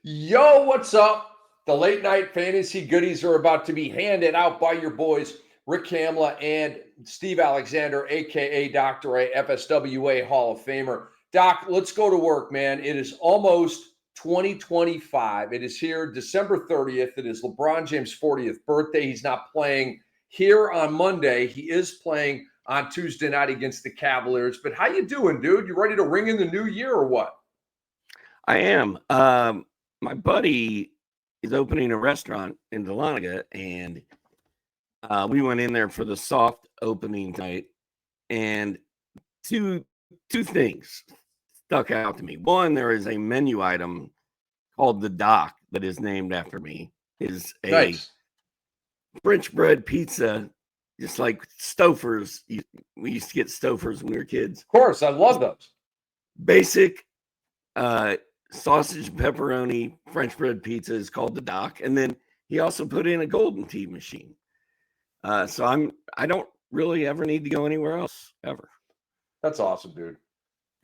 Yo, what's up? The late night fantasy goodies are about to be handed out by your boys, Rick Kamla and Steve Alexander, aka Dr. A, FSWA Hall of Famer. Doc, let's go to work, man. It is almost 2025. It is here, December 30th. It is LeBron James' 40th birthday. He's not playing here on Monday. He is playing on Tuesday night against the Cavaliers. But how you doing, dude? You ready to ring in the new year or what? I am. My buddy is opening a restaurant in Dahlonega, and we went in there for the soft opening night. And two things stuck out to me. One, there is a menu item called the Doc that is named after me. Is a Nice. French bread pizza, just like Stouffer's. We used to get Stouffer's when we were kids. Of course, I love those. Basic sausage pepperoni French bread pizza is called the Doc, and then he also put in a golden tea machine. So I don't really ever need to go anywhere else ever. That's awesome, dude.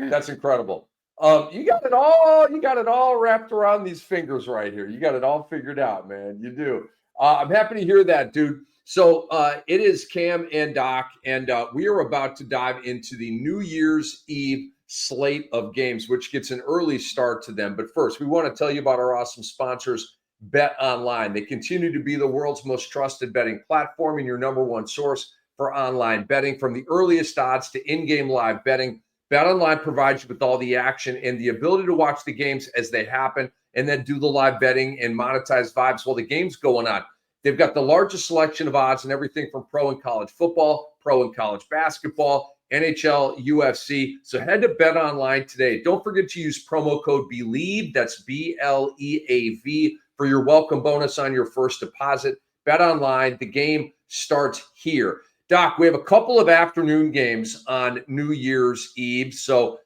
Yeah. That's incredible. You got it all wrapped around these fingers right here. You got it all figured out, man. You do. I'm happy to hear that, dude. So it is Cam and Doc, and we are about to dive into the New Year's Eve slate of games, which gets an early start to them. But first, we want to tell you about our awesome sponsors, Bet Online. They continue to be the world's most trusted betting platform and your number one source for online betting. From the earliest odds to in-game live betting, Bet Online provides you with all the action and the ability to watch the games as they happen and then do the live betting and monetize vibes while the game's going on. They've got the largest selection of odds and everything from pro and college football, pro and college basketball, NHL, UFC. So head to Bet Online today. Don't forget to use promo code BELIEVE, that's BLEAV, for your welcome bonus on your first deposit. Bet Online, the game starts here. Doc, we have a couple of afternoon games on New Year's Eve. So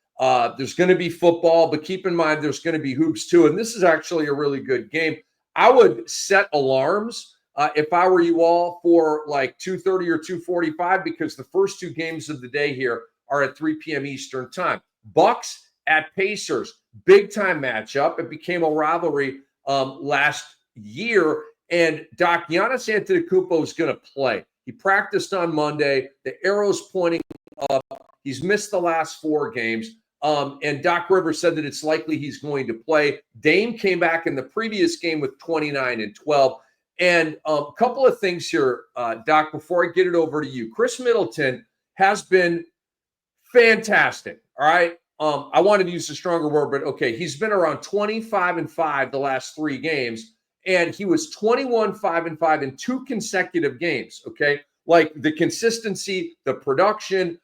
there's going to be football, but keep in mind there's going to be hoops too. And this is actually a really good game. I would set alarms if I were you all for like 2:30 or 2:45, because the first two games of the day here are at 3 p.m. Eastern time. Bucks at Pacers, big time matchup. It became a rivalry last year. And Doc, Giannis Antetokounmpo is going to play. He practiced on Monday. The arrow's pointing up. He's missed the last four games. And Doc Rivers said that it's likely he's going to play. Dame came back in the previous game with 29 and 12. And a couple of things here, Doc, before I get it over to you. Chris Middleton has been fantastic, all right? I wanted to use a stronger word, but okay. He's been around 25-5 the last three games, and he was 21-5 in two consecutive games, okay? Like the consistency, the production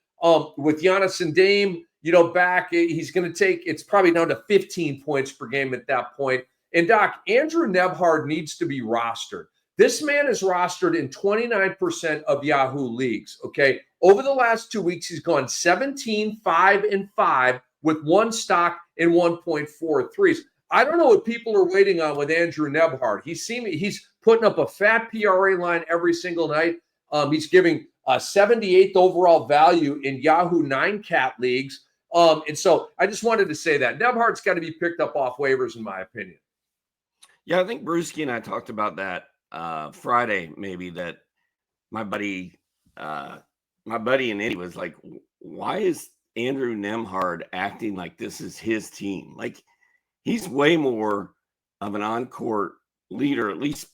with Giannis and Dame, back, he's going to take, it's probably down to 15 points per game at that point. And Doc, Andrew Nembhard needs to be rostered. This man is rostered in 29% of Yahoo leagues, okay? Over the last 2 weeks, he's gone 17-5 with one stock and 1.4 threes. I don't know what people are waiting on with Andrew Nembhard. He's putting up a fat PRA line every single night. He's giving 78th overall value in Yahoo 9-cat leagues. And so I just wanted to say that. Nembhard's got to be picked up off waivers, in my opinion. Yeah, I think Brewski and I talked about that Friday, maybe, that my buddy and Eddie was like, why is Andrew Nembhard acting like this is his team? Like, he's way more of an on-court leader, at least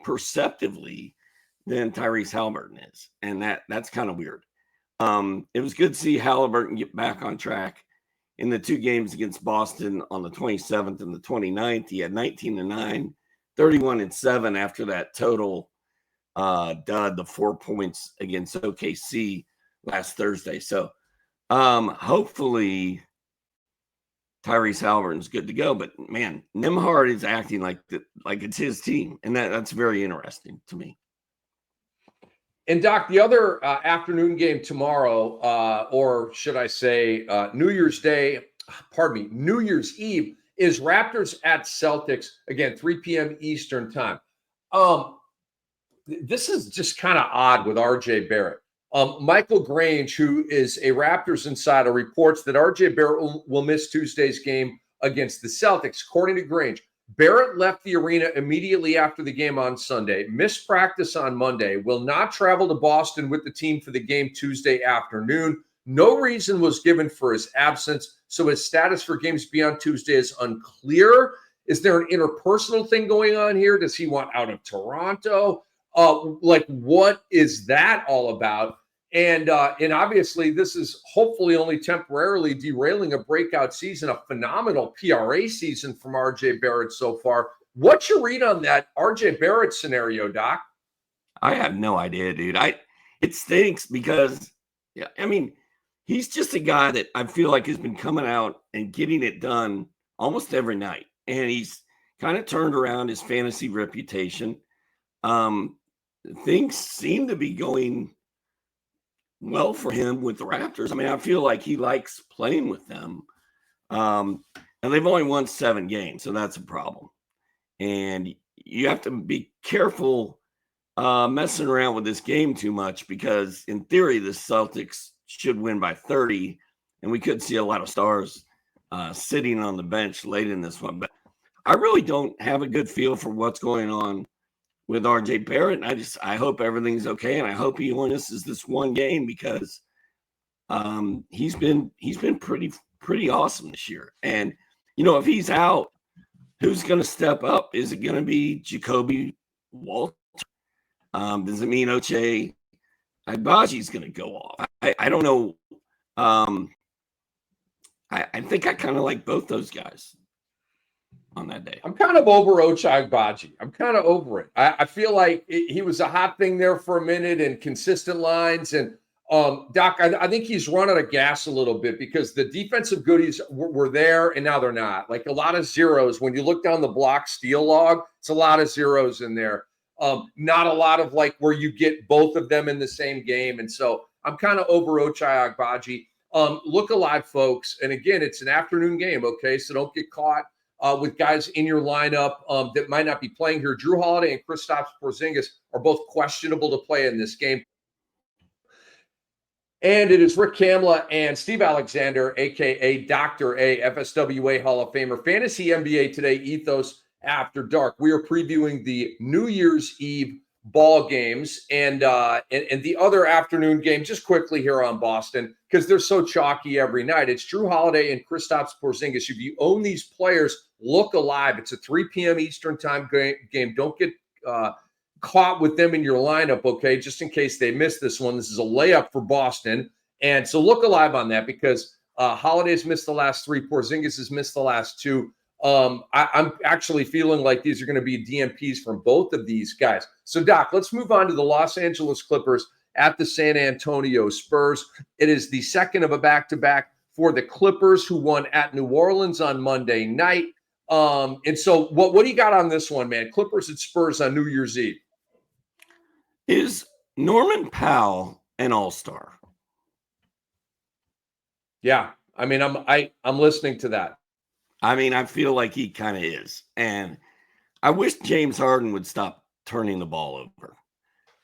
perceptively, than Tyrese Halliburton is. And that's kind of weird. It was good to see Halliburton get back on track. In the two games against Boston on the 27th and the 29th, he had 19-9, 31-7 after that total dud, the 4 points against OKC last Thursday. So hopefully Tyrese Halliburton's good to go. But, man, Nembhard is acting like it's his team, and that's very interesting to me. And Doc, the other afternoon game tomorrow, or should I say New Year's Eve, is Raptors at Celtics, again, 3 p.m. Eastern time. This is just kind of odd with RJ Barrett. Michael Grange, who is a Raptors insider, reports that RJ Barrett will miss Tuesday's game against the Celtics. According to Grange, Barrett left the arena immediately after the game on Sunday, missed practice on Monday, will not travel to Boston with the team for the game Tuesday afternoon. No reason was given for his absence, so his status for games beyond Tuesday is unclear. Is there an interpersonal thing going on here? Does he want out of Toronto? What is that all about? And obviously, this is hopefully only temporarily derailing a breakout season, a phenomenal PRA season from RJ Barrett so far. What's your read on that RJ Barrett scenario, Doc? I have no idea, dude. It stinks because, yeah, I mean, he's just a guy that I feel like has been coming out and getting it done almost every night, and he's kind of turned around his fantasy reputation. Things seem to be going well for him with the Raptors. I mean, I feel like he likes playing with them. And they've only won 7 games, so that's a problem. And you have to be careful messing around with this game too much because, in theory, the Celtics should win by 30, and we could see a lot of stars sitting on the bench late in this one. But I really don't have a good feel for what's going on with RJ Barrett. And I hope everything's okay. And I hope he only misses this one game because he's been pretty awesome this year. And, if he's out, who's going to step up? Is it going to be Jacoby Walter? Does it mean Ochai Agbaji's going to go off? I don't know. I think I kind of like both those guys on that day. I'm kind of over Ochai Agbaji. I'm kind of over it. I feel like he was a hot thing there for a minute and consistent lines. And Doc, I think he's run out of gas a little bit because the defensive goodies were there and now they're not. Like a lot of zeros. When you look down the block steal log, it's a lot of zeros in there. Not a lot of like where you get both of them in the same game. And so I'm kind of over Ochai Agbaji. Look alive, folks. And again, it's an afternoon game, okay? So don't get caught with guys in your lineup that might not be playing here. Drew Holiday and Kristaps Porzingis are both questionable to play in this game. And it is Rick Kamla and Steve Alexander, a.k.a. Dr. A, FSWA Hall of Famer, Fantasy NBA Today, Ethos After Dark. We are previewing the New Year's Eve ball games and the other afternoon game just quickly here on Boston because they're so chalky every night. It's Drew Holiday and Kristaps Porzingis. If you own these players, look alive. It's a 3 p.m. Eastern time game. Don't get caught with them in your lineup, okay, just in case they miss this one. This is a layup for Boston. And so look alive on that because Holiday's missed the last 3. Porzingis has missed the last 2. I'm actually feeling like these are going to be DMPs from both of these guys. So, Doc, let's move on to the Los Angeles Clippers at the San Antonio Spurs. It is the second of a back-to-back for the Clippers, who won at New Orleans on Monday night. And so what do you got on this one, man? Clippers at Spurs on New Year's Eve. Is Norman Powell an all-star? Yeah. I mean, I'm listening to that. I mean, I feel like he kind of is. And I wish James Harden would stop turning the ball over.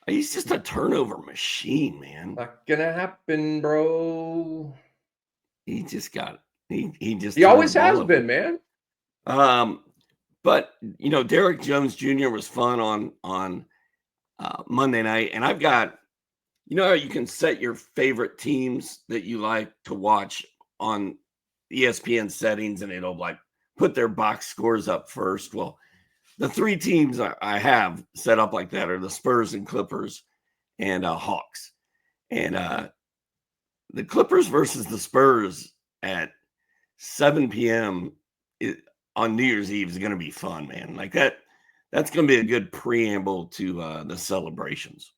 He's just a turnover machine, man. Not gonna happen, bro. He just got it. He always has been, man. But Derrick Jones Jr. was fun on Monday night, and I've got, how you can set your favorite teams that you like to watch on ESPN settings, and it'll like put their box scores up first. Well, the 3 teams I have set up like that are the Spurs and Clippers and Hawks. And the Clippers versus the Spurs at 7 p.m. on New Year's Eve is going to be fun, man. Like that's going to be a good preamble to the celebrations.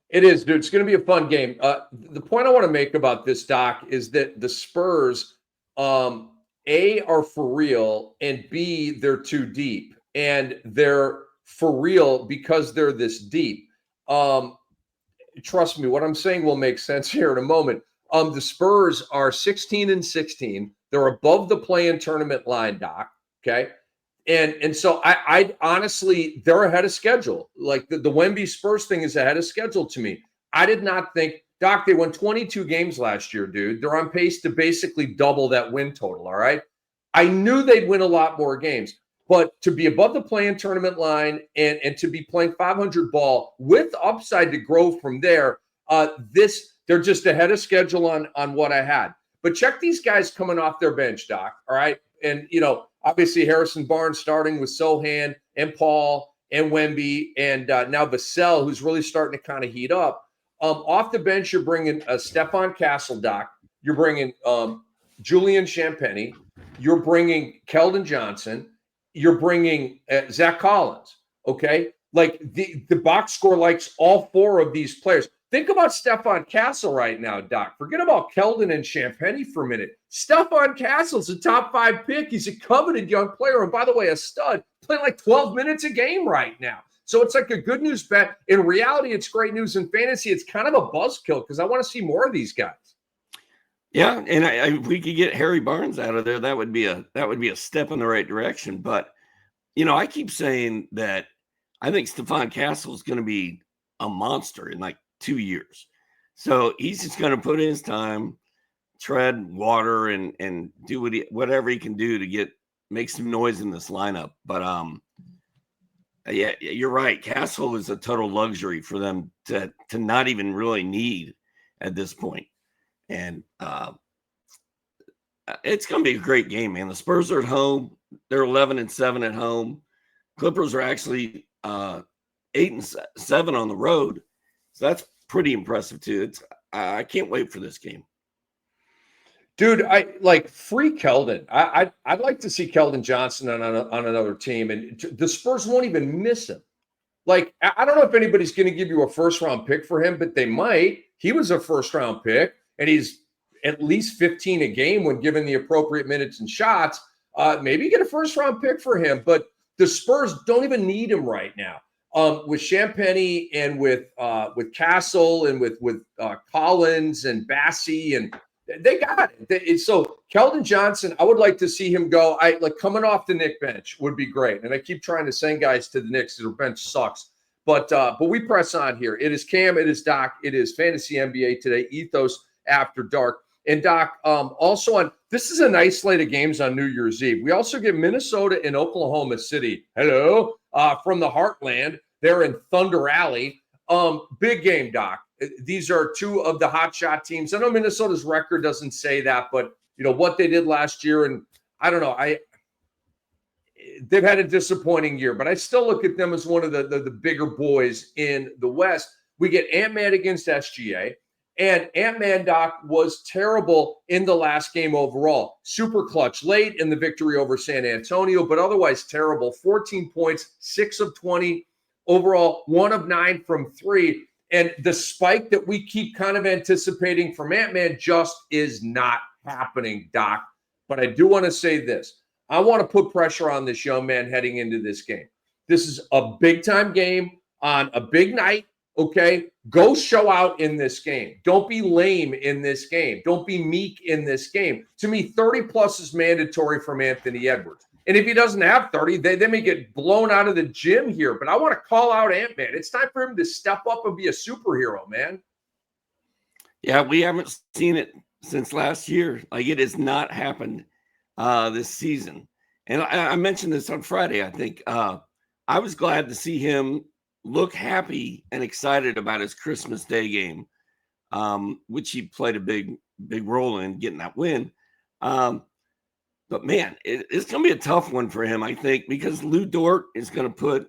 It is, dude. It's going to be a fun game. The point I want to make about this, Doc, is that the Spurs, A, are for real, and B, they're too deep. And they're for real because they're this deep. Trust me, what I'm saying will make sense here in a moment. The Spurs are 16-16. They're above the play-in tournament line, Doc, okay? And so I honestly, they're ahead of schedule. Like the Wemby Spurs thing is ahead of schedule to me. I did not think, Doc, they won 22 games last year, dude. They're on pace to basically double that win total, all right? I knew they'd win a lot more games. But to be above the play-in tournament line and to be playing 500 ball with upside to grow from there, they're just ahead of schedule on what I had. But check these guys coming off their bench, Doc. All right. And, obviously Harrison Barnes starting with Sohan and Paul and Wemby and now Vassell, who's really starting to kind of heat up. Off the bench, you're bringing Stephon Castle, Doc. You're bringing Julian Champagny. You're bringing Keldon Johnson. You're bringing Zach Collins. Okay. Like the box score likes all four of these players. Think about Stephon Castle right now, Doc. Forget about Keldon and Champagny for a minute. Stephon Castle's a top 5 pick. He's a coveted young player. And by the way, a stud, playing like 12 minutes a game right now. So it's like a good news bet. In reality, it's great news. In fantasy, it's kind of a buzzkill because I want to see more of these guys. Yeah, and if we could get Harry Barnes out of there, that would be a step in the right direction. But I keep saying that I think Stephon Castle is going to be a monster in like 2 years. So he's just going to put in his time, tread water, and do whatever he can do to make some noise in this lineup. But yeah, you're right. Castle is a total luxury for them to not even really need at this point. And it's going to be a great game, man. The Spurs are at home. They're 11-7 at home. Clippers are actually 8-7 on the road. So that's pretty impressive too. I can't wait for this game. Dude, I like free Keldon. I'd like to see Keldon Johnson on another team, and the Spurs won't even miss him. Like, I don't know if anybody's going to give you a first-round pick for him, but they might. He was a first-round pick, and he's at least 15 a game when given the appropriate minutes and shots. Maybe get a first-round pick for him, but the Spurs don't even need him right now. With Champagny and with Castle and with Collins and Bassey, and they got it. So Keldon Johnson, I would like to see him go. Coming off the Knicks bench would be great. And I keep trying to send guys to the Knicks. Their bench sucks. But we press on here. It is Cam. It is Doc. It is Fantasy NBA today. Ethos After Dark. And Doc, also this is a nice slate of games on New Year's Eve. We also get Minnesota and Oklahoma City. Hello, from the Heartland. They're in Thunder Alley. Big game, Doc. These are two of the hotshot teams. I know Minnesota's record doesn't say that, but what they did last year, and I don't know. They've had a disappointing year, but I still look at them as one of the bigger boys in the West. We get Ant-Man against SGA, and Ant-Man, Doc, was terrible in the last game overall. Super clutch late in the victory over San Antonio, but otherwise terrible. 14 points, 6 of 20 overall, 1 of 9 from 3. And the spike that we keep kind of anticipating from Ant-Man just is not happening, Doc. But I do want to say this. I want to put pressure on this young man heading into this game. This is a big-time game on a big night, okay? Go show out in this game. Don't be lame in this game. Don't be meek in this game. To me, 30-plus is mandatory from Anthony Edwards. And if he doesn't have 30, they may get blown out of the gym here. But I want to call out Ant-Man. It's time for him to step up and be a superhero, man. Yeah, we haven't seen it since last year. Like, it has not happened this season. And I mentioned this on Friday, I think. I was glad to see him look happy and excited about his Christmas Day game, which he played a big role in getting that win. But man, it's going to be a tough one for him, I think, because Lou Dort is going to put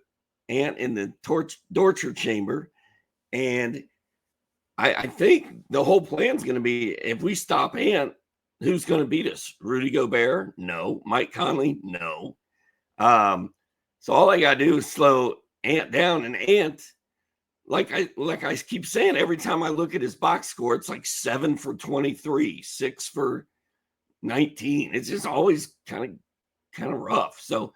Ant in the torture chamber. And I think the whole plan is going to be, if we stop Ant, who's going to beat us? Rudy Gobert? No. Mike Conley? No. So all I got to do is slow Ant down. And Ant, like I keep saying, every time I look at his box score, it's like 7 for 23, 6 for 19. It's just always kind of rough. So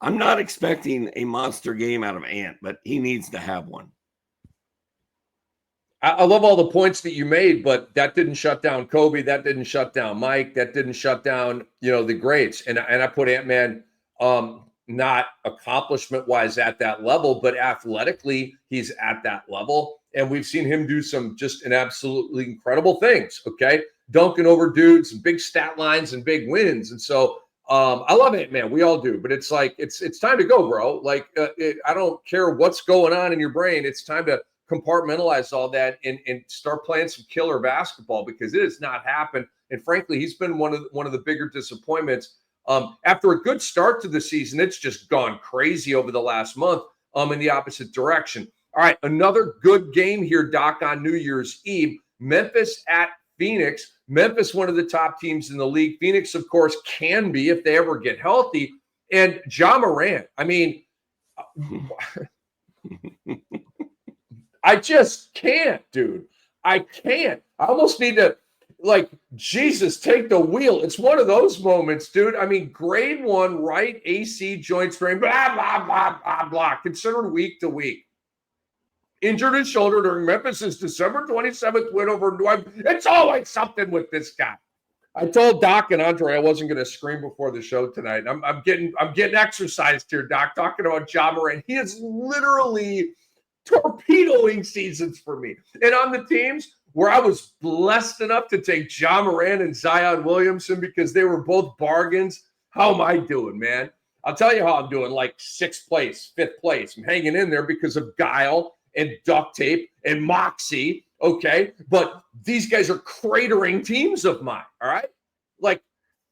I'm not expecting a monster game out of Ant, but he needs to have one. I love all the points that you made, but that didn't shut down Kobe. That didn't shut down Mike. That didn't shut down, the greats. And I put Ant-Man not accomplishment-wise at that level, but athletically, he's at that level. And we've seen him do some just an absolutely incredible things, okay? Dunking over dudes and big stat lines and big wins. And so I love it, man. We all do, but it's like it's time to go, bro. Like I don't care what's going on in your brain. It's time to compartmentalize all that and start playing some killer basketball because it has not happened. And frankly, he's been one of the bigger disappointments. After a good start to the season, it's just gone crazy over the last month. In the opposite direction. All right, another good game here, Doc, on New Year's Eve. Memphis at Phoenix. Memphis, one of the top teams in the league. Phoenix, of course, can be if they ever get healthy. And Ja Morant, I mean, I just can't, dude. I can't. I almost need to, like, Jesus, take the wheel. It's one of those moments, dude. I mean, grade 1, right AC joint strain, blah, blah, blah, blah, blah, considered week to week. Injured his shoulder during Memphis's December 27th win over New York. It's always something with this guy. I told Doc and Andre I wasn't going to scream before the show tonight. I'm getting exercised here, Doc, talking about Ja Morant. He is literally torpedoing seasons for me. And on the teams where I was blessed enough to take Ja Morant and Zion Williamson because they were both bargains, how am I doing, man? I'll tell you how I'm doing, like 6th place, 5th place. I'm hanging in there because of guile and duct tape and moxie, okay? But these guys are cratering teams of mine, all right? Like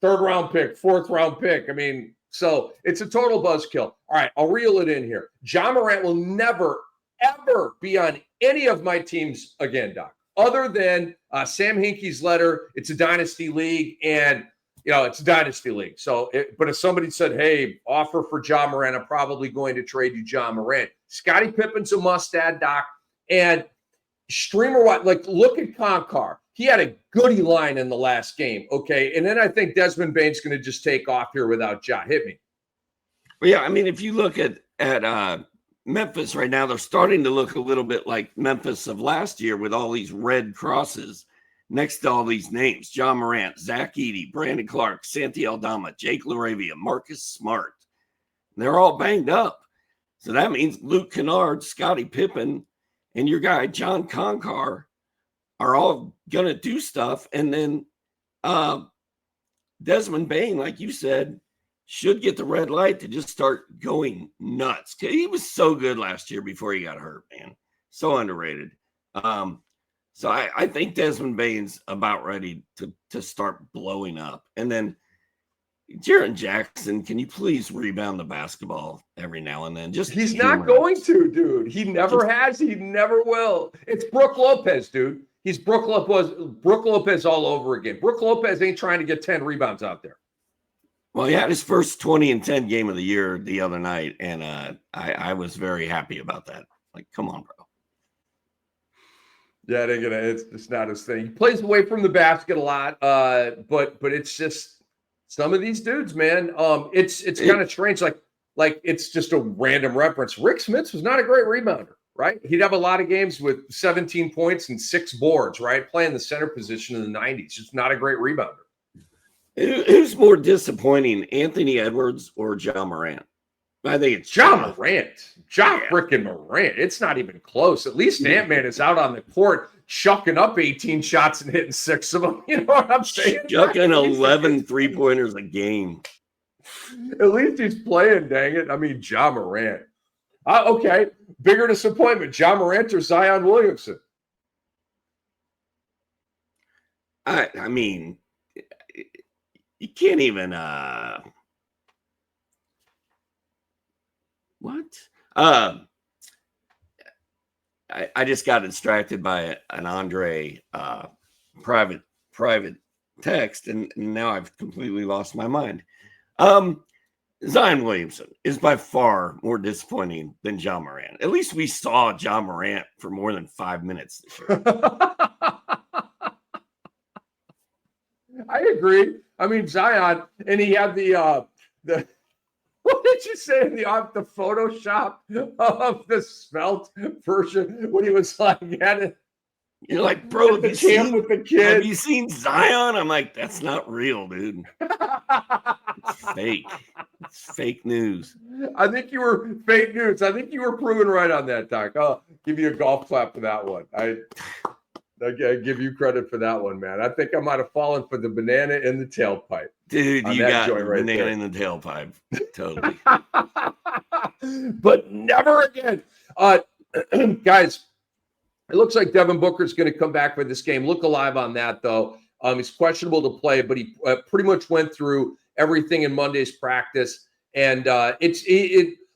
3rd round pick, 4th round pick. I mean, so it's a total buzzkill. All right, I'll reel it in here. Ja Morant will never, ever be on any of my teams again, Doc, other than Sam Hinkie's letter. It's a dynasty league, and it's a dynasty league. So, but if somebody said, hey, offer for Ja Morant, I'm probably going to trade you Ja Morant. Scottie Pippen's a must-add, Doc. And streamer-wise, like, look at Concar. He had a goodie line in the last game, okay? And then I think Desmond Bane's going to just take off here without Ja. Hit me. Well, yeah, I mean, if you look at Memphis right now, they're starting to look a little bit like Memphis of last year with all these red crosses next to all these names: Ja Morant, Zach Edey, Brandon Clark, Santi Aldama, Jake LaRavia, Marcus Smart. They're all banged up. So that means Luke Kennard, Scottie Pippen, and your guy John Concar are all going to do stuff. And then Desmond Bane, like you said, should get the red light to just start going nuts. He was so good last year before he got hurt, man. So underrated. So I think Desmond Bane's about ready to start blowing up. And then Jaren Jackson, can you please rebound the basketball every now and then? He's not going to, dude. He never has. He never will. It's Brook Lopez, dude. He's Brook Lopez all over again. Brook Lopez ain't trying to get 10 rebounds out there. Well, he had his first 20 and 10 game of the year the other night, and I was very happy about that. Like, come on, bro. Yeah, it's not his thing. He plays away from the basket a lot, but it's just some of these dudes, man. It's kind of strange. Like it's just a random reference. Rick Smits was not a great rebounder, right? He'd have a lot of games with 17 points and 6 boards, right? Playing the center position in the 90s. Just not a great rebounder. Who's more disappointing, Anthony Edwards or Ja Morant? I think it's Ja Morant. Ja freaking Morant. It's not even close. At least Ant-Man is out on the court chucking up 18 shots and hitting 6 of them. You know what I'm saying? Chucking 11 3-pointers a game. At least he's playing, dang it. I mean, Ja Morant. Okay, bigger disappointment, Ja Morant or Zion Williamson? I mean, you can't even what? I just got distracted by an Andre private text, and now I've completely lost my mind. Zion Williamson is by far more disappointing than Ja Morant. At least we saw Ja Morant for more than 5 minutes this year. I agree. I mean, Zion, and he had the what did you say in the Photoshop of the svelte version when he was like at it? You're like, bro, with the kid. Have you seen Zion? I'm like, that's not real, dude. It's fake. It's fake news. I think you were fake news. I think you were proven right on that, Doc. I'll give you a golf clap for that one. I give you credit for that one, man. I think I might have fallen for the banana in the tailpipe. Dude, you got the right banana there. in the tailpipe. Totally. But never again. Guys, it looks like Devin Booker's going to come back for this game. Look alive on that, though. He's questionable to play, but he pretty much went through everything in Monday's practice. And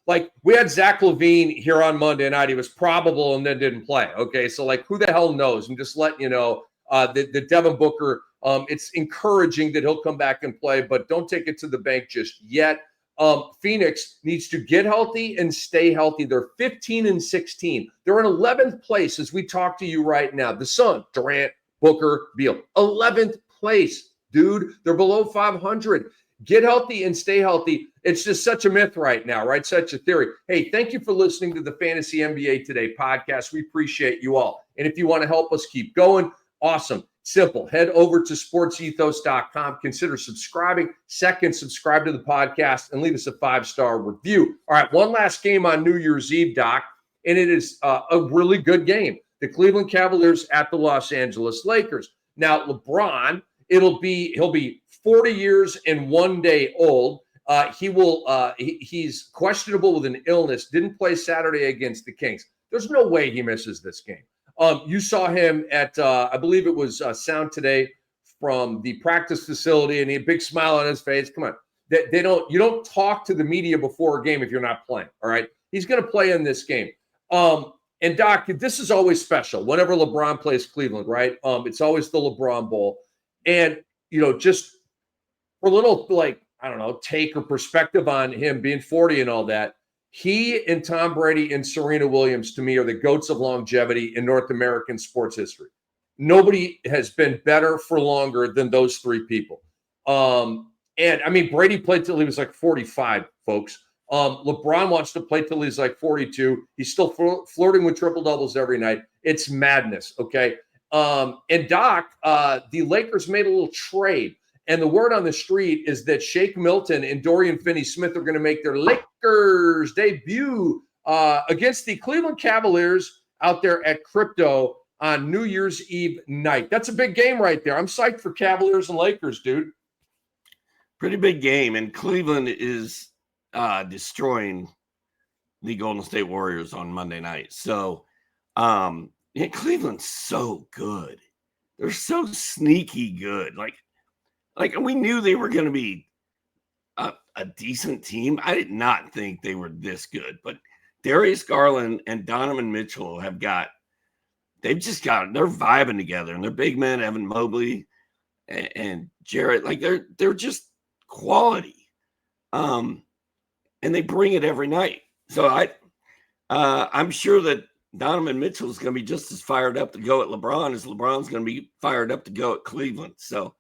like we had Zach LaVine here on Monday night. He was probable and then didn't play. Okay, so like who the hell knows? I'm just letting you know that Devin Booker, it's encouraging that he'll come back and play, but don't take it to the bank just yet. Phoenix needs to get healthy and stay healthy. They're 15-16. They're in 11th place as we talk to you right now. The Sun, Durant, Booker, Beal, 11th place, dude. They're below 500. Get healthy and stay healthy. It's just such a myth right now, right? Such a theory. Hey, thank you for listening to the Fantasy NBA Today podcast. We appreciate you all. And if you want to help us keep going, awesome. Simple. Head over to sportsethos.com. Consider subscribing. Second, subscribe to the podcast and leave us a 5-star review. All right, one last game on New Year's Eve, Doc, and it is a really good game. The Cleveland Cavaliers at the Los Angeles Lakers. Now, LeBron, he'll be 40 years and 1 day old. He's questionable with an illness. Didn't play Saturday against the Kings. There's no way he misses this game. You saw him at, I believe it was Sound Today from the practice facility, and he had a big smile on his face. Come on, you don't talk to the media before a game if you're not playing. All right, he's going to play in this game. And Doc, this is always special. Whenever LeBron plays Cleveland, right? It's always the LeBron Bowl, and just for a little take or perspective on him being 40 and all that. He and Tom Brady and Serena Williams, to me, are the GOATs of longevity in North American sports history. Nobody has been better for longer than those three people. And, I mean, Brady played till he was like 45, folks. LeBron wants to play till he's like 42. He's still flirting with triple-doubles every night. It's madness, okay? And, Doc, the Lakers made a little trade. And the word on the street is that Shake Milton and Dorian Finney-Smith are going to make their Lakers debut against the Cleveland Cavaliers out there at Crypto on New Year's Eve night. That's a big game right there. I'm psyched for Cavaliers and Lakers, dude. Pretty big game. And Cleveland is destroying the Golden State Warriors on Monday night. So, Cleveland's so good. They're so sneaky good. Like we knew they were going to be a decent team. I did not think they were this good, but Darius Garland and Donovan Mitchell they're vibing together, and they're big men, Evan Mobley and Jarrett, like they're just quality. And they bring it every night. So I'm sure that Donovan Mitchell is going to be just as fired up to go at LeBron as LeBron's going to be fired up to go at Cleveland. So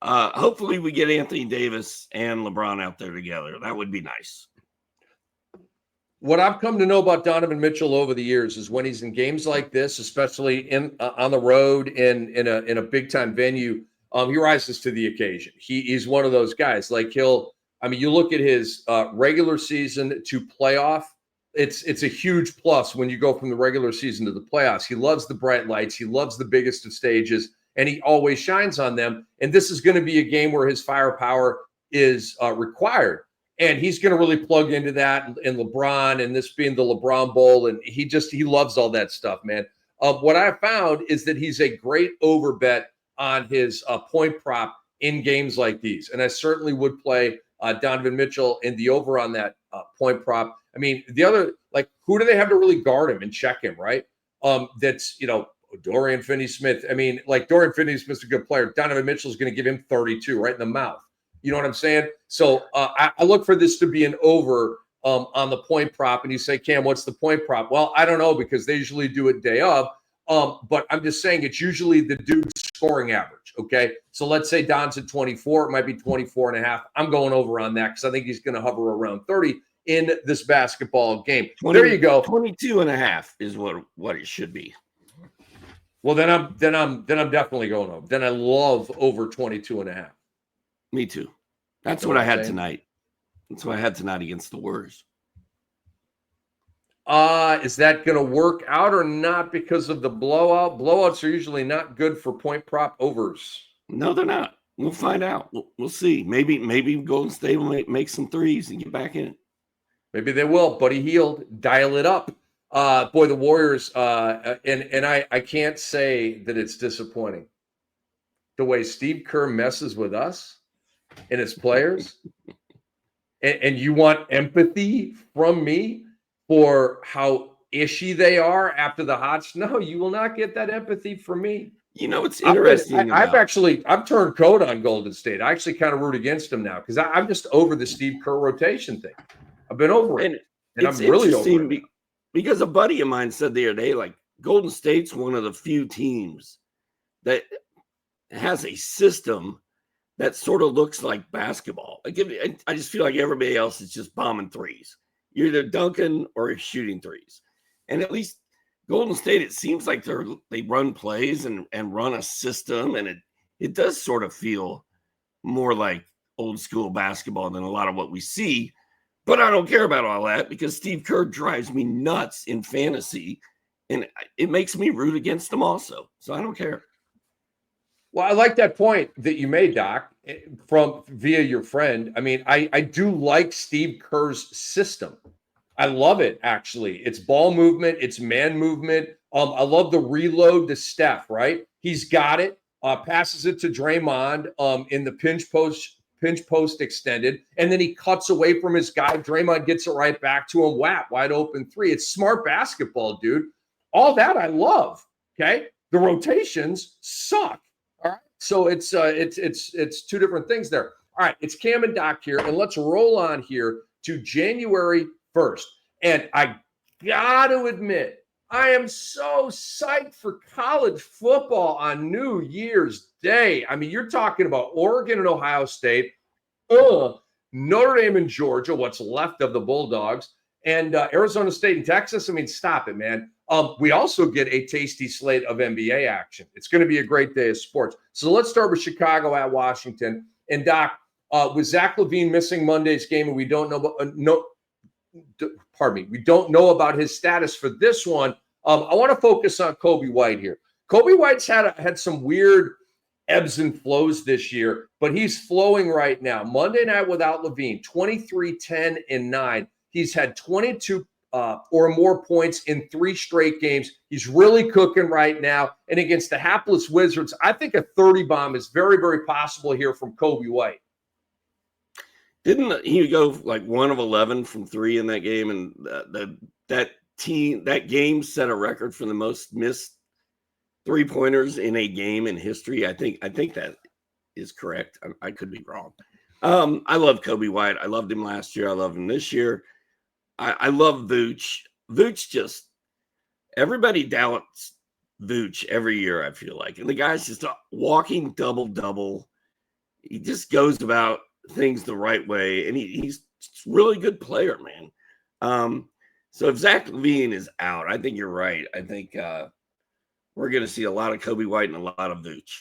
hopefully we get Anthony Davis and LeBron out there together. That would be nice. What I've come to know about Donovan Mitchell over the years is when he's in games like this, especially on the road in a big time venue, he rises to the occasion. He's one of those guys. Like you look at his regular season to playoff. It's a huge plus when you go from the regular season to the playoffs. He loves the bright lights. He loves the biggest of stages. And he always shines on them. And this is going to be a game where his firepower is required. And he's going to really plug into that and LeBron, and this being the LeBron Bowl. And he loves all that stuff, man. What I found is that he's a great over bet on his point prop in games like these. And I certainly would play Donovan Mitchell in the over on that point prop. I mean, the other, who do they have to really guard him and check him, right? That's, Dorian Finney-Smith. I mean, Dorian Finney-Smith's a good player. Donovan Mitchell's going to give him 32 right in the mouth. You know what I'm saying? So I look for this to be an over on the point prop. And you say, Cam, what's the point prop? Well, I don't know, because they usually do it day of. But I'm just saying it's usually the dude's scoring average. Okay. So let's say Don's at 24. It might be 24 and a half. I'm going over on that because I think he's going to hover around 30 in this basketball game. 20, there you go. 22 and a half is what it should be. Well, then I'm definitely going over. Then I love over 22 and a half. Me too. That's what I had tonight. That's what I had tonight against the Warriors. Is that going to work out or not because of the blowout? Blowouts are usually not good for point prop overs. No, they're not. We'll find out. We'll see. Maybe Golden State will make some threes and get back in. Maybe they will. Buddy Hield, dial it up. Boy, the Warriors, and I can't say that it's disappointing. The way Steve Kerr messes with us and his players, and you want empathy from me for how ishy they are after the Hots? No, you will not get that empathy from me. You know, it's interesting. I've turned coat on Golden State. I actually kind of root against them now because I'm just over the Steve Kerr rotation thing. I've been over it, and I'm really over it. Because a buddy of mine said the other day, like, Golden State's one of the few teams that has a system that sort of looks like basketball. I just feel like everybody else is just bombing threes. You're either dunking or shooting threes. And at least Golden State, it seems like they run plays and run a system, and it does sort of feel more like old school basketball than a lot of what we see. But I don't care about all that because Steve Kerr drives me nuts in fantasy, and it makes me root against them also. So I don't care. Well, I like that point that you made, Doc, from via your friend. I mean, I do like Steve Kerr's system. I love it, actually. It's ball movement. It's man movement. I love the reload to Steph, right? He's got it, passes it to Draymond in the pinch post extended, and then he cuts away from his guy. Draymond gets it right back to him. Whap, wide open three. It's smart basketball, dude. All that I love, okay? The rotations suck, all right? So it's two different things there. All right, it's Cam and Doc here, and let's roll on here to January 1st. And I got to admit, I am so psyched for college football on New Year's Day. I mean, you're talking about Oregon and Ohio State, Notre Dame and Georgia, what's left of the Bulldogs, and Arizona State and Texas. I mean, stop it, man. We also get a tasty slate of NBA action. It's going to be a great day of sports. So let's start with Chicago at Washington. And Doc, with Zach LaVine missing Monday's game, and we don't know we don't know about his status for this one. I want to focus on Kobe White here. Kobe White's had some weird ebbs and flows this year, but he's flowing right now. Monday night without LaVine, 23, 10, and 9. He's had 22 or more points in 3 straight games. He's really cooking right now. And against the hapless Wizards, I think a 30 bomb is very, very possible here from Kobe White. Didn't he go like 1 of 11 from 3 in that game? And that game set a record for the most missed 3-pointers in a game in history. I think that is correct. I could be wrong. I love Kobe White. I loved him last year. I love him this year. I love Vooch. Vooch just, everybody doubts Vooch every year, I feel like. And the guy's just a walking double-double. He just goes about things the right way, and he's a really good player, man. So if Zach LaVine is out, I think you're right. I think we're going to see a lot of Kobe White and a lot of Vooch.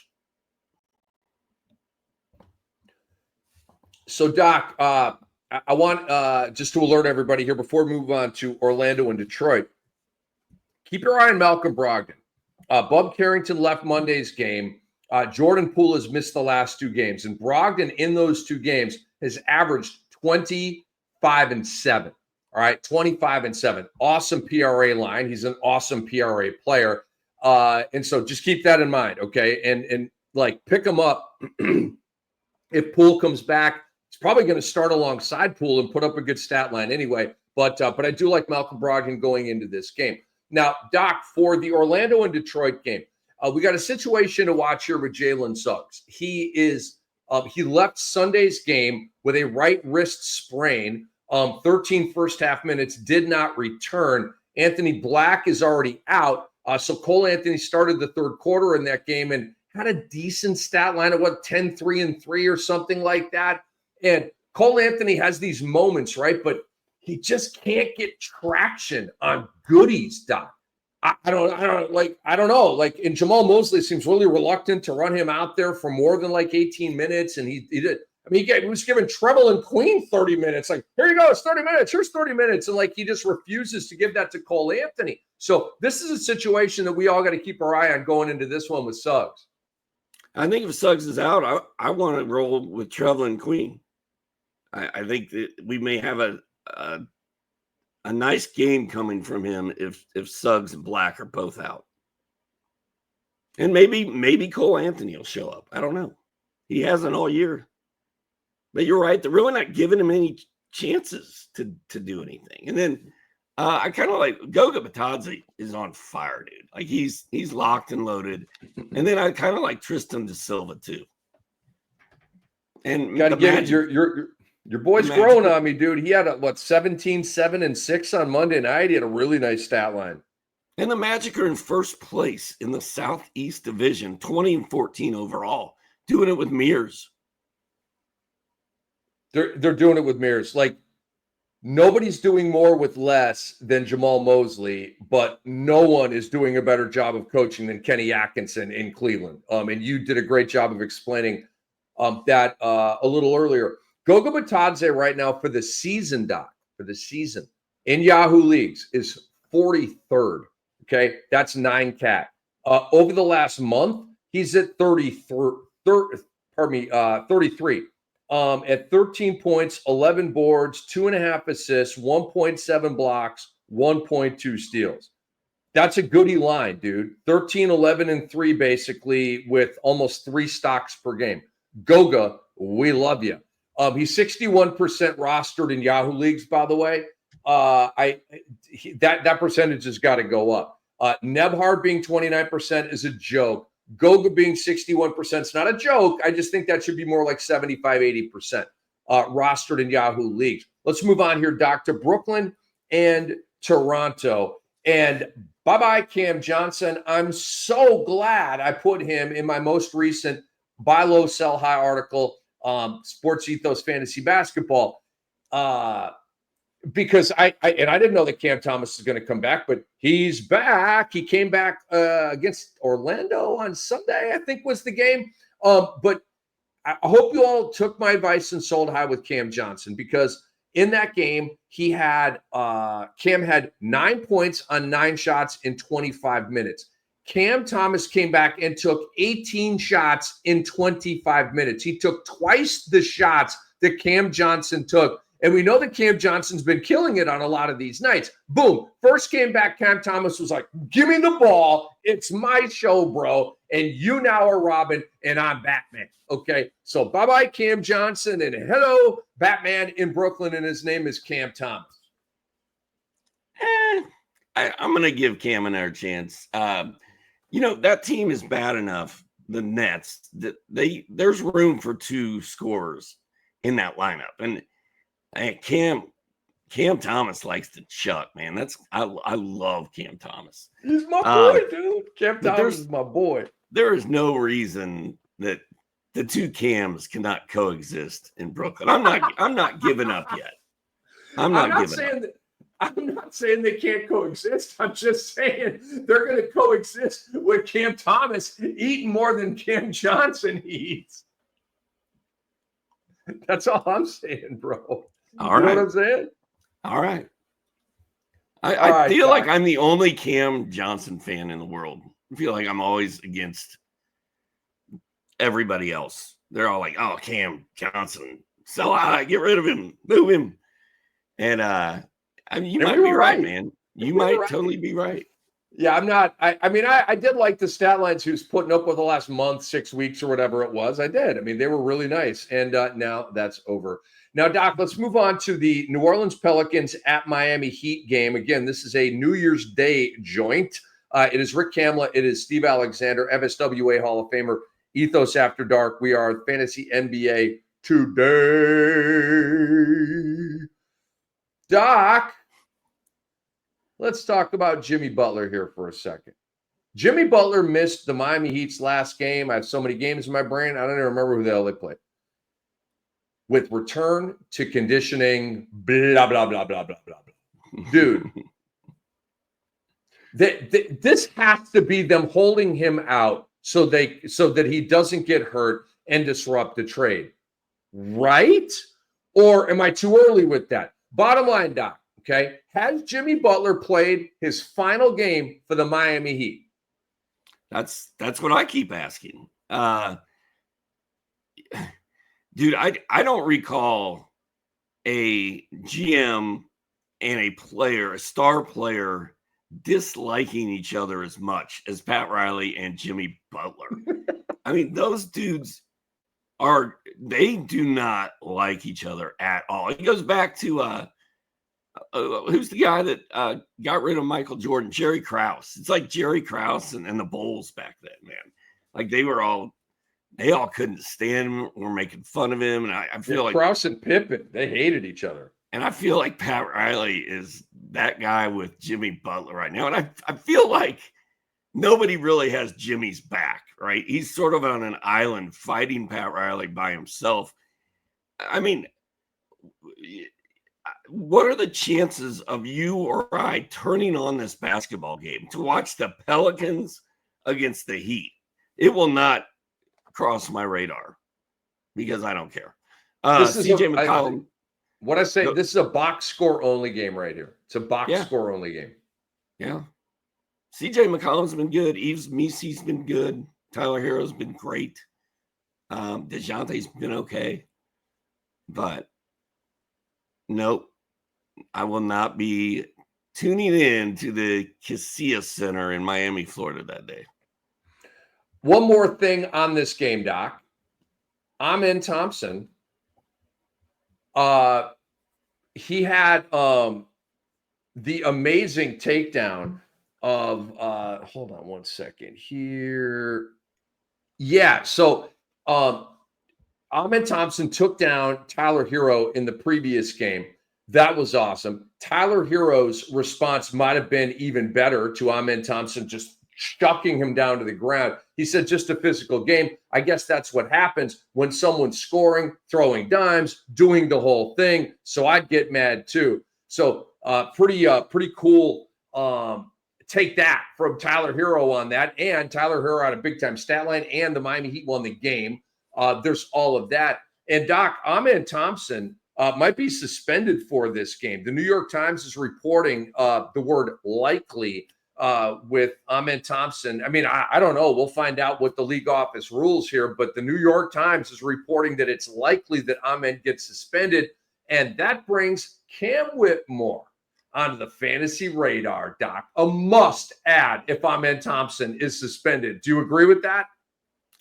So, Doc, I want just to alert everybody here before we move on to Orlando and Detroit. Keep your eye on Malcolm Brogdon. Bub Carrington left Monday's game. Jordan Poole has missed the last 2 games, and Brogdon in those 2 games has averaged 25 and 7. All right, 25 and 7. Awesome PRA line. He's an awesome PRA player. And so just keep that in mind, okay? And like pick him up if Poole comes back. He's probably going to start alongside Poole and put up a good stat line anyway. But I do like Malcolm Brogdon going into this game. Now, Doc, for the Orlando and Detroit game, we got a situation to watch here with Jalen Suggs. He left Sunday's game with a right wrist sprain. 13 first half minutes, did not return. Anthony Black is already out. So Cole Anthony started the third quarter in that game and had a decent stat line of 10, 3, and 3 or something like that. And Cole Anthony has these moments, right? But he just can't get traction on goodies, Doc. I don't know. Like, and Jamal Mosley seems really reluctant to run him out there for more than 18 minutes. And he did. I mean, he was giving treble and queen 30 minutes. Like, here you go, it's 30 minutes. Here's 30 minutes. And like, he just refuses to give that to Cole Anthony. So this is a situation that we all got to keep our eye on going into this one with Suggs. I think if Suggs is out, I want to roll with treble and queen. I think that we may have a nice game coming from him if Suggs and Black are both out. And maybe Cole Anthony will show up. I don't know. He hasn't all year. But you're right. They're really not giving him any chances to do anything. And then I kind of like Goga Batadze is on fire, dude. Like he's locked and loaded. And then I kind of like Tristan da Silva too. And got to get it. Your boy's growing on me, dude. He had 17, 7, and 6 on Monday night. He had a really nice stat line. And the Magic are in first place in the Southeast Division, 20-14 overall, doing it with mirrors. They're doing it with mirrors. Like, nobody's doing more with less than Jamal Mosley, but no one is doing a better job of coaching than Kenny Atkinson in Cleveland. And you did a great job of explaining that a little earlier. Goga Batadze right now for the season, Doc, in Yahoo leagues is 43rd. Okay, that's 9 cat. Over the last month, he's at 33. At 13 points, 11 boards, 2.5 assists, 1.7 blocks, 1.2 steals. That's a goodie line, dude. 13, 11, and 3, basically, with almost 3 stocks per game. Goga, we love you. He's 61% rostered in Yahoo leagues, by the way. That percentage has got to go up. Nebhard being 29% is a joke. Goga being 61% is not a joke. I just think that should be more like 75, 80% rostered in Yahoo leagues. Let's move on here, Doc, to Brooklyn and Toronto. And bye-bye, Cam Johnson. I'm so glad I put him in my most recent buy low, sell high article, Sports Ethos Fantasy Basketball. Because I didn't know that Cam Thomas is going to come back, but he's back. He came back against Orlando on Sunday, I think was the game. But I hope you all took my advice and sold high with Cam Johnson, because in that game, he had Cam had 9 points on 9 shots in 25 minutes. Cam Thomas came back and took 18 shots in 25 minutes. He took twice the shots that Cam Johnson took. And we know that Cam Johnson's been killing it on a lot of these nights. Boom. First came back, Cam Thomas was like, give me the ball. It's my show, bro. And you now are Robin, and I'm Batman. Okay. So bye-bye, Cam Johnson. And hello, Batman in Brooklyn. And his name is Cam Thomas. I'm going to give Cam another chance. That team is bad enough, the Nets, that there's room for 2 scorers in that lineup. And Cam Thomas likes to chuck, man. I love Cam Thomas. He's my boy, dude. Cam Thomas is my boy. There is no reason that the 2 Cams cannot coexist in Brooklyn. I'm not giving up yet. I'm not saying they can't coexist. I'm just saying they're going to coexist with Cam Thomas eating more than Cam Johnson eats. That's all I'm saying, bro. All right. You know what I'm saying? All right. I feel like I'm the only Cam Johnson fan in the world. I feel like I'm always against everybody else. They're all like, oh, Cam Johnson, sell out, get rid of him, move him. And you might be right, man. You might totally be right. Yeah, I'm not. I did like the stat lines he was putting up with the last month, 6 weeks, or whatever it was. I did. I mean, they were really nice. And now that's over. Now, Doc, let's move on to the New Orleans Pelicans at Miami Heat game. Again, this is a New Year's Day joint. It is Rick Kamla. It is Steve Alexander, FSWA Hall of Famer, Ethos After Dark. We are Fantasy NBA today. Doc, let's talk about Jimmy Butler here for a second. Jimmy Butler missed the Miami Heat's last game. I have so many games in my brain, I don't even remember who the hell they played. With return to conditioning, blah, blah, blah, blah, blah, blah, blah. Dude, this has to be them holding him out so that he doesn't get hurt and disrupt the trade. right? Or am I too early with that? Bottom line, Doc, okay, has Jimmy Butler played his final game for the Miami Heat? That's what I keep asking. Dude, I don't recall a GM and a player, a star player, disliking each other as much as Pat Riley and Jimmy Butler. I mean, those dudes they do not like each other at all. It goes back to who's the guy that got rid of Michael Jordan? Jerry Krause. It's like Jerry Krause and the Bulls back then, man. Like they all couldn't stand him. Were making fun of him, and I feel like Krause and Pippen, they hated each other. And I feel like Pat Riley is that guy with Jimmy Butler right now. And I feel like nobody really has Jimmy's back, right? He's sort of on an island fighting Pat Riley by himself. I mean, what are the chances of you or I turning on this basketball game to watch the Pelicans against the Heat? It will not cross my radar because I don't care. CJ McCollum. What I say, this is a box score only game right here. It's a box score only game. Yeah. CJ McCollum's been good. Yves Missy's been good. Tyler Hero's been great. DeJounte's been okay. But nope, I will not be tuning in to the Casillas Center in Miami, Florida that day. One more thing on this game, Doc. Amen Thompson. He had the amazing takedown of hold on one second here. Yeah, so Amen Thompson took down Tyler Hero in the previous game. That was awesome. Tyler Hero's response might have been even better to Amen Thompson just chucking him down to the ground. He said, just a physical game. I guess that's what happens when someone's scoring, throwing dimes, doing the whole thing. So I'd get mad too. So pretty cool. Take that from Tyler Hero on that. And Tyler Hero had a big time stat line and the Miami Heat won the game. There's all of that. And Doc, Amen Thompson might be suspended for this game. The New York Times is reporting the word likely with Amen Thompson. I mean, I don't know. We'll find out what the league office rules here, but the New York Times is reporting that it's likely that Amen gets suspended. And that brings Cam Whitmore onto the fantasy radar, Doc. A must add if Amen Thompson is suspended. Do you agree with that?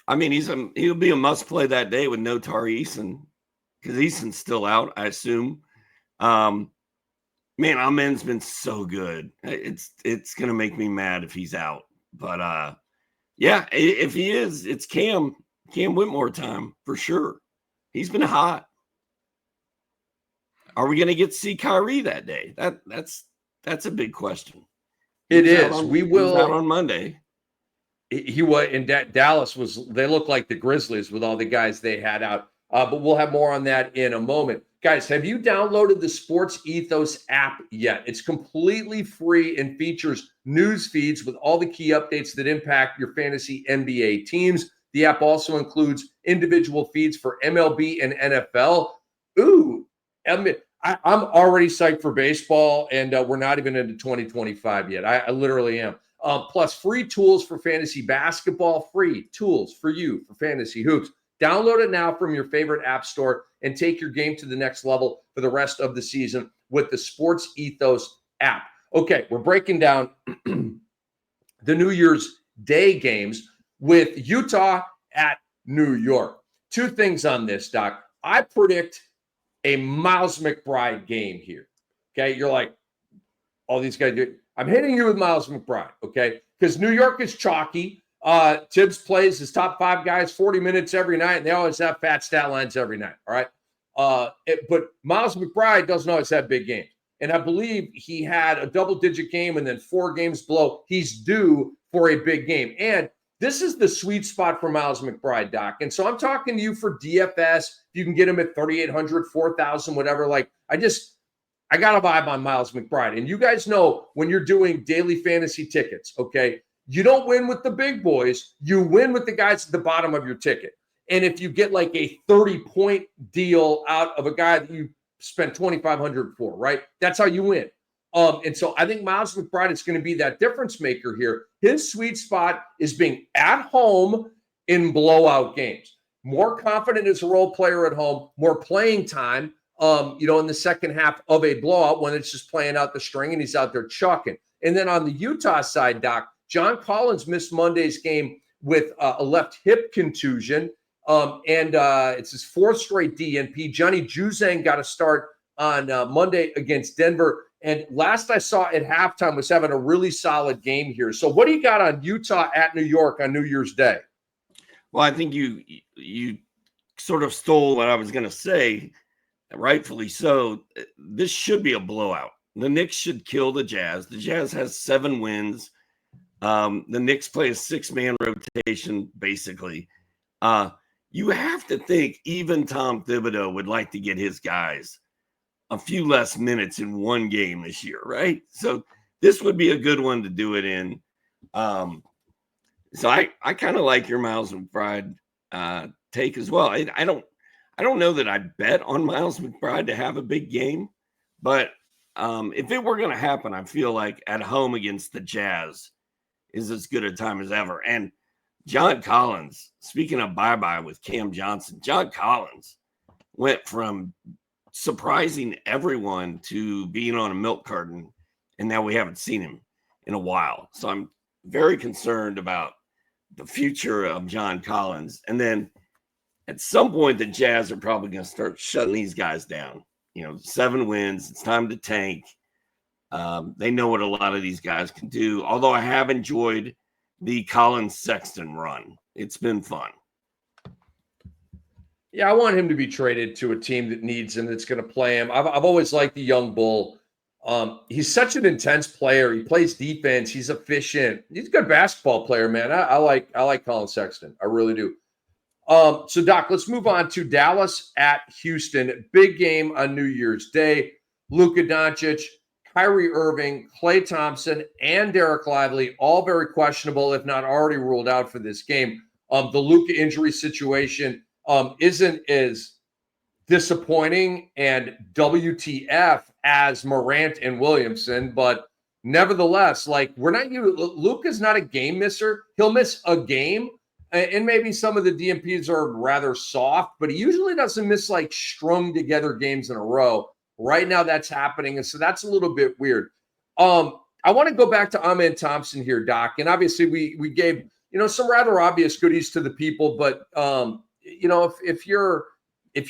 I mean, he'll be a must play that day with no Tari Eason because Eason's still out, I assume. Man, Amen's been so good. It's gonna make me mad if he's out. But yeah, if he is, it's Cam Whitmore time for sure. He's been hot. Are we gonna get to see Kyrie that day? That's a big question. It is. We will out on Monday. He was in Dallas. They look like the Grizzlies with all the guys they had out. But we'll have more on that in a moment. Guys, have you downloaded the Sports Ethos app yet? It's completely free and features news feeds with all the key updates that impact your fantasy NBA teams. The app also includes individual feeds for MLB and NFL. Ooh, I'm already psyched for baseball, and we're not even into 2025 yet. I literally am. Plus, free tools for fantasy basketball, free tools for you for fantasy hoops. Download it now from your favorite app store and take your game to the next level for the rest of the season with the Sports Ethos app. Okay, we're breaking down the New Year's Day games with Utah at New York. Two things on this, Doc. I predict a Miles McBride game here. Okay, you're like, all these guys do. I'm hitting you with Miles McBride, okay? Because New York is chalky. Tibbs plays his top 5 guys 40 minutes every night, and they always have fat stat lines every night, all right? But Miles McBride doesn't always have big games. And I believe he had a double-digit game and then 4 games below. He's due for a big game. And this is the sweet spot for Miles McBride, Doc. And so I'm talking to you for DFS. You can get him at 3,800, 4,000, whatever. Like, I got a vibe on Miles McBride. And you guys know when you're doing daily fantasy tickets, okay, you don't win with the big boys. You win with the guys at the bottom of your ticket. and if you get like a 30-point deal out of a guy that you spent $2,500 for, right? That's how you win. And so I think Miles McBride is going to be that difference maker here. His sweet spot is being at home in blowout games. More confident as a role player at home, more playing time, in the second half of a blowout when it's just playing out the string and he's out there chucking. And then on the Utah side, Doc, John Collins missed Monday's game with a left hip contusion. And it's his fourth straight DNP. Johnny Juzang got a start on Monday against Denver. And last I saw at halftime was having a really solid game here. So what do you got on Utah at New York on New Year's Day? Well, I think you sort of stole what I was going to say, rightfully so. This should be a blowout. The Knicks should kill the Jazz. The Jazz has 7 wins. The Knicks play a 6-man rotation, basically. You have to think even Tom Thibodeau would like to get his guys a few less minutes in one game this year, right? So this would be a good one to do it in. So I kind of like your Miles McBride take as well. I don't know that I'd bet on Miles McBride to have a big game, but if it were going to happen, I feel like at home against the Jazz is as good a time as ever. And John Collins, speaking of bye-bye with Cam Johnson, John Collins went from surprising everyone to being on a milk carton, and now we haven't seen him in a while. So I'm very concerned about the future of John Collins. And then at some point, the Jazz are probably going to start shutting these guys down. 7 wins. It's time to tank. They know what a lot of these guys can do. Although I have enjoyed the Collins Sexton run. It's been fun. Yeah, I want him to be traded to a team that needs him, that's going to play him. I've always liked the young bull. He's such an intense player. He plays defense. He's efficient. He's a good basketball player, man. I like Colin Sexton. I really do. So, Doc, let's move on to Dallas at Houston. Big game on New Year's Day. Luka Doncic, Kyrie Irving, Klay Thompson, and Derek Lively, all very questionable, if not already ruled out for this game. The Luka injury situation isn't as disappointing and WTF as Morant and Williamson, but nevertheless, Luka's not a game misser. He'll miss a game, and maybe some of the DMPs are rather soft, but he usually doesn't miss like strung together games in a row. Right now that's happening, and so that's a little bit weird. I want to go back to Amen Thompson here, Doc, and obviously we gave some rather obvious goodies to the people, but if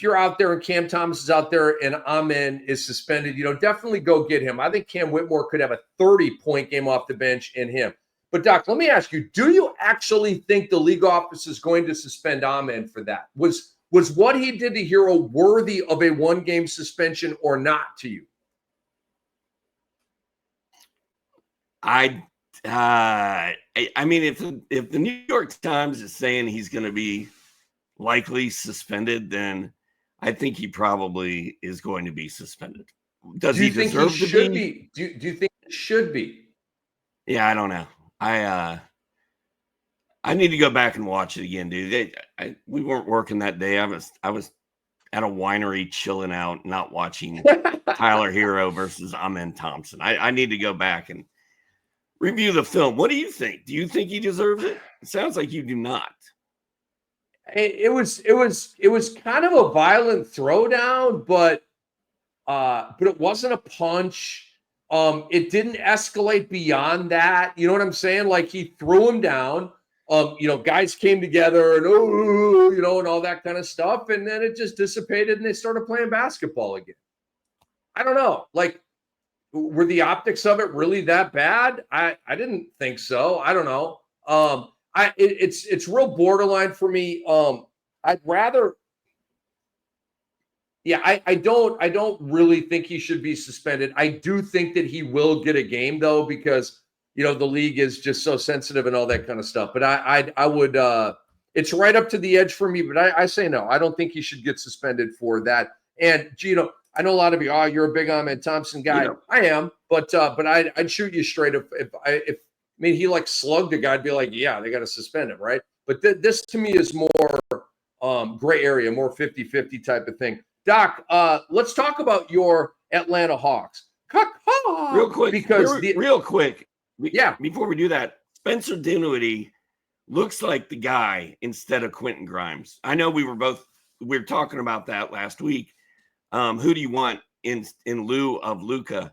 you're out there and Cam Thomas is out there and Amen is suspended, definitely go get him. I think Cam Whitmore could have a 30-point game off the bench in him. But, Doc, let me ask you, do you actually think the league office is going to suspend Amen for that? Was what he did to Hero worthy of a 1-game suspension or not to you? I mean, if the New York Times is saying he's going to be likely suspended, then I think he probably is going to be suspended. Does he deserve to be? Do you think it should be? Yeah, I don't know. I need to go back and watch it again, dude. We weren't working that day. I was at a winery chilling out, not watching Tyler Hero versus Amen Thompson. I need to go back and review the film. What do you think? Do you think he deserves it? It sounds like you do not. It was kind of a violent throwdown, but it wasn't a punch. It didn't escalate beyond that. You know what I'm saying? Like, he threw him down. Guys came together and and all that kind of stuff, and then it just dissipated and they started playing basketball again. I don't know. Like, were the optics of it really that bad? I didn't think so. I don't know. It's real borderline for me. I'd rather. Yeah, I don't really think he should be suspended. I do think that he will get a game though, because the league is just so sensitive and all that kind of stuff. But I would. It's right up to the edge for me. But I say no. I don't think he should get suspended for that. And Gino, I know a lot of you. You're a big Amen Thompson guy. I am, but I'd shoot you straight if he like slugged a guy. I'd be like, yeah, they got to suspend him, right? But this to me is more gray area, more 50-50 type of thing. Doc, let's talk about your Atlanta Hawks. Real quick, because real quick, yeah, before we do that, Spencer Dinwiddie looks like the guy instead of Quentin Grimes. I know we were talking about that last week. Who do you want in lieu of Luka?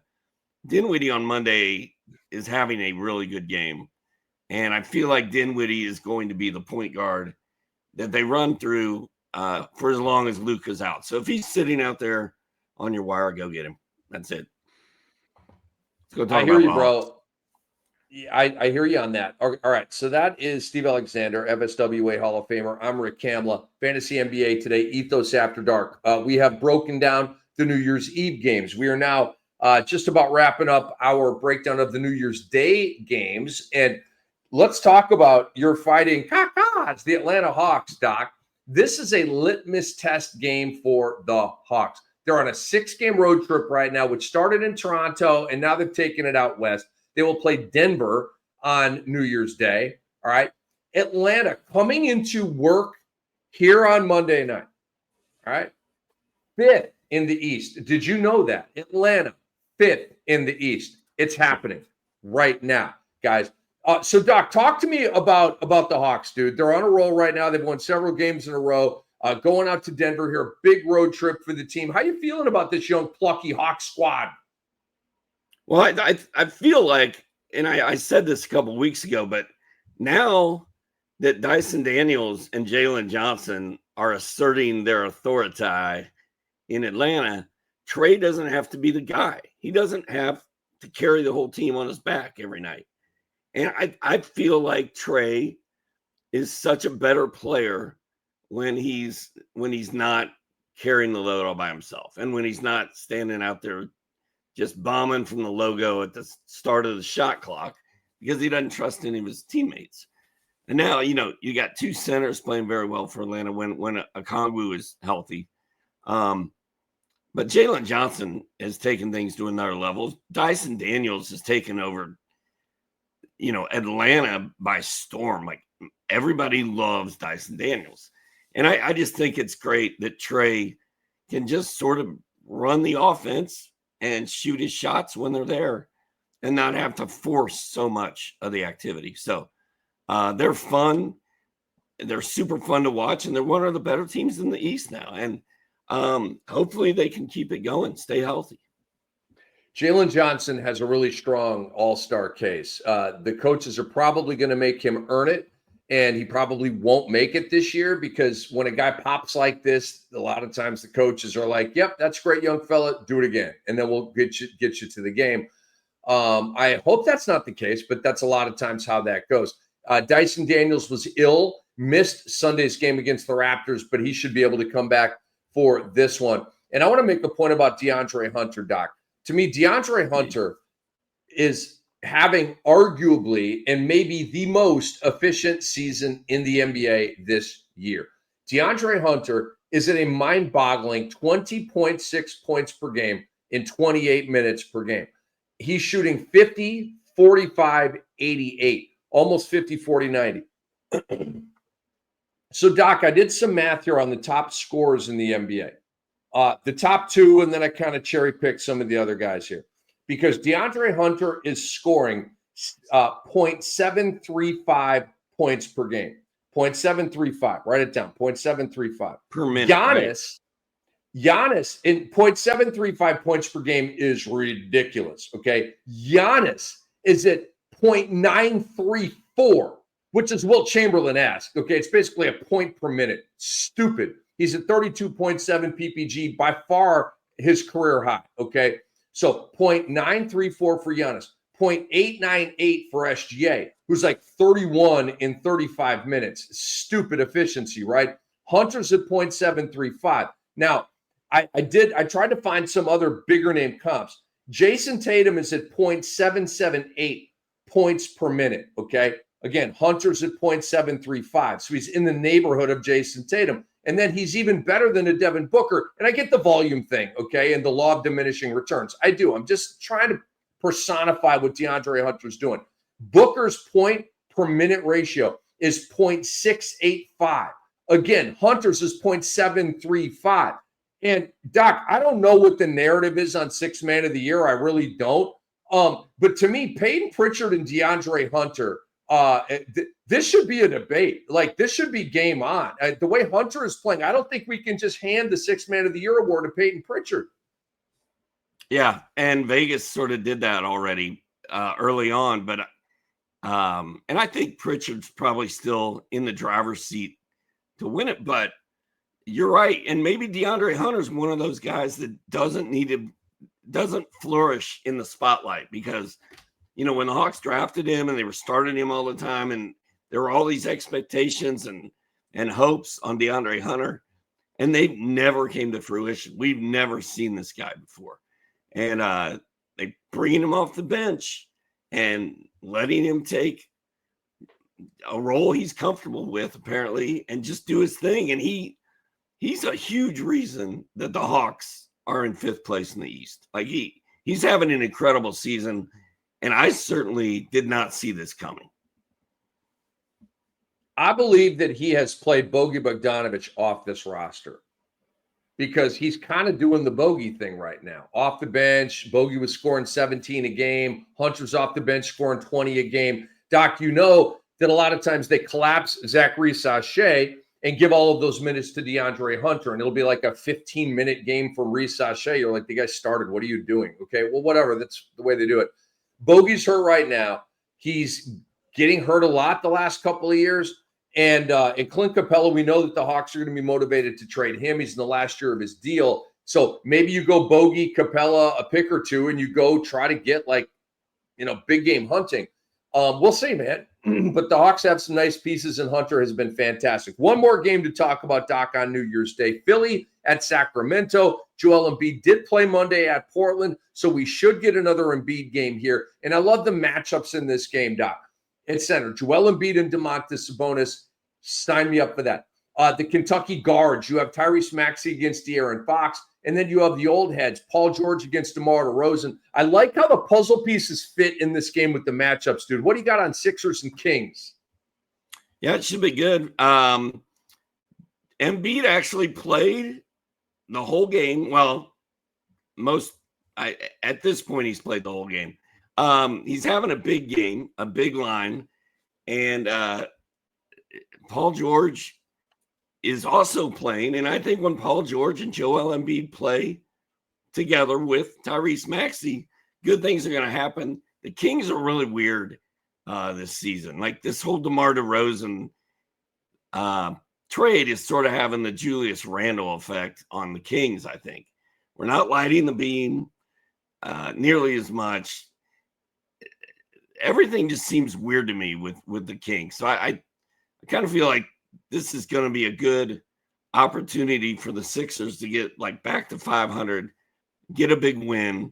Dinwiddie on Monday is having a really good game, and I feel like Dinwiddie is going to be the point guard that they run through for as long as Luka's out. So if he's sitting out there on your wire, go get him. That's it. Let's go talk I hear about you, my Hawks. bro. I hear you on that. All right. So that is Steve Alexander, FSWA Hall of Famer. I'm Rick Kamla, Fantasy NBA Today, Ethos After Dark. We have broken down the New Year's Eve games. We are now just about wrapping up our breakdown of the New Year's Day games. And let's talk about your fighting It's the Atlanta Hawks, Doc. This is a litmus test game for the Hawks. They're on a 6-game road trip right now, which started in Toronto, and now they've taken it out west. They will play Denver on New Year's Day. All right. Atlanta coming into work here on Monday night. All right. 5th in the East. Did you know that? Atlanta, 5th in the East. It's happening right now, guys. So, Doc, talk to me about the Hawks, dude. They're on a roll right now. They've won several games in a row. Going out to Denver here, big road trip for the team. How you feeling about this young, plucky Hawks squad? Well, I feel like, and I said this a couple of weeks ago, but now that Dyson Daniels and Jalen Johnson are asserting their authority in Atlanta, Trey doesn't have to be the guy. He doesn't have to carry the whole team on his back every night. And I feel like Trey is such a better player when he's not carrying the load all by himself, and when he's not standing out there just bombing from the logo at the start of the shot clock because he doesn't trust any of his teammates. And now, you got 2 centers playing very well for Atlanta when Okongwu is healthy. But Jalen Johnson has taken things to another level. Dyson Daniels has taken over, Atlanta by storm. Like, everybody loves Dyson Daniels. And I just think it's great that Trey can just sort of run the offense and shoot his shots when they're there and not have to force so much of the activity. So they're fun. They're super fun to watch, and they're one of the better teams in the East now. And hopefully they can keep it going, stay healthy. Jalen Johnson has a really strong all-star case. The coaches are probably going to make him earn it, and he probably won't make it this year because when a guy pops like this, a lot of times the coaches are like, yep, that's great, young fella, do it again, and then we'll get you to the game. I hope that's not the case, but that's a lot of times how that goes. Dyson Daniels was ill, missed Sunday's game against the Raptors, but he should be able to come back for this one. And I want to make a point about DeAndre Hunter, Doc. To me, DeAndre Hunter is having arguably and maybe the most efficient season in the NBA this year. DeAndre Hunter is at a mind-boggling 20.6 points per game in 28 minutes per game. He's shooting 50, 45, 88, almost 50, 40, 90. So, Doc, I did some math here on the top scorers in the NBA. The top 2, and then I kind of cherry-picked some of the other guys here. Because DeAndre Hunter is scoring 0.735 points per game. 0.735. Write it down. 0.735. Per minute. Giannis in 0.735 points per game is ridiculous. Okay. Giannis is at 0.934, which is Wilt Chamberlain-esque. Okay. It's basically a point per minute. Stupid. He's at 32.7 PPG, by far his career high. Okay. So 0.934 for Giannis, 0.898 for SGA, who's like 31 in 35 minutes. Stupid efficiency, right? Hunter's at 0.735. Now, I tried to find some other bigger name comps. Jason Tatum is at 0.778 points per minute, okay? Again, Hunter's at 0.735. So he's in the neighborhood of Jason Tatum. And then he's even better than a Devin Booker. And I get the volume thing, okay, and the law of diminishing returns. I do. I'm just trying to personify what DeAndre Hunter's doing. Booker's point per minute ratio is 0.685. Again, Hunter's is 0.735. And Doc, I don't know what the narrative is on sixth man of the year. I really don't. But to me, Peyton Pritchard and DeAndre Hunter, this should be a debate. Like, this should be game on. The way Hunter is playing, I don't think we can just hand the sixth man of the year award to Peyton Pritchard. Yeah, and Vegas sort of did that already early on. But and I think Pritchard's probably still in the driver's seat to win it. But you're right. And maybe DeAndre Hunter's one of those guys that doesn't flourish in the spotlight because, you know, when the Hawks drafted him and they were starting him all the time and there were all these expectations and hopes on DeAndre Hunter, and they never came to fruition. We've never seen this guy before. And they bringing him off the bench and letting him take a role he's comfortable with, apparently, and just do his thing. And he's a huge reason that the Hawks are in fifth place in the East. Like he's having an incredible season, and I certainly did not see this coming. I believe that he has played Bogey Bogdanovic off this roster because he's kind of doing the Bogey thing right now. Off the bench, Bogey was scoring 17 a game. Hunter's off the bench scoring 20 a game. Doc, you know that a lot of times they collapse Zachary Sachet and give all of those minutes to DeAndre Hunter, and it'll be like a 15-minute game from Reece Sachet. You're like, the guy started. What are you doing? Okay, well, whatever. That's the way they do it. Bogey's hurt right now. He's getting hurt a lot the last couple of years. And Clint Capella, we know that the Hawks are going to be motivated to trade him. He's in the last year of his deal. So maybe you go Bogey, Capella, a pick or two, and you go try to get, like, you know, big game hunting. We'll see, man. But the Hawks have some nice pieces, and Hunter has been fantastic. One more game to talk about, Doc, on New Year's Day. Philly at Sacramento. Joel Embiid did play Monday at Portland, so we should get another Embiid game here. And I love the matchups in this game, Doc. At center, Joel Embiid and Domantas Sabonis. Sign me up for that. The Kentucky guards, you have Tyrese Maxey against De'Aaron Fox, and then you have the old heads, Paul George against DeMar DeRozan. I like how the puzzle pieces fit in this game with the matchups, dude. What do you got on Sixers and Kings? Yeah, it should be good. Embiid actually played the whole game. Well, at this point, he's played the whole game. He's having a big game, a big line, and Paul George is also playing. And I think when Paul George and Joel Embiid play together with Tyrese Maxey, good things are going to happen. The Kings are really weird this season. Like, this whole DeMar DeRozan trade is sort of having the Julius Randle effect on the Kings, I think. We're not lighting the beam nearly as much. Everything just seems weird to me with the Kings. So I kind of feel like this is going to be a good opportunity for the Sixers to get, like, back to 500, get a big win,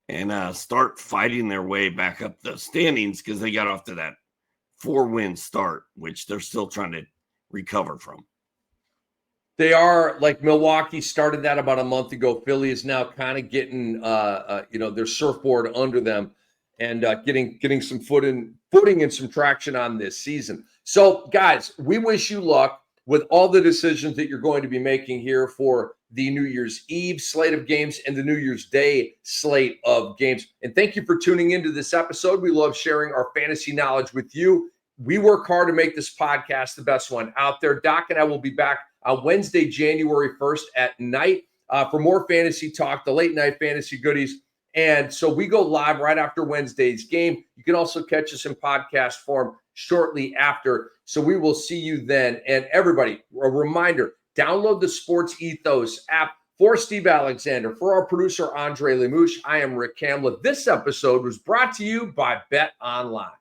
and start fighting their way back up the standings, because they got off to that 4-win start, which they're still trying to recover from. They are, like, Milwaukee started that about a month ago. Philly is now kind of getting their surfboard under them and getting some footing and some traction on this season. So, guys, we wish you luck with all the decisions that you're going to be making here for the New Year's Eve slate of games and the New Year's Day slate of games. And thank you for tuning into this episode. We love sharing our fantasy knowledge with you. We work hard to make this podcast the best one out there. Doc and I will be back on Wednesday, January 1st at night for more fantasy talk, the late night fantasy goodies. And so we go live right after Wednesday's game. You can also catch us in podcast form shortly after. So we will see you then. And everybody, a reminder, download the Sports Ethos app. For Steve Alexander, for our producer, Andre Lemouche, I am Rick Kamla. This episode was brought to you by Bet Online.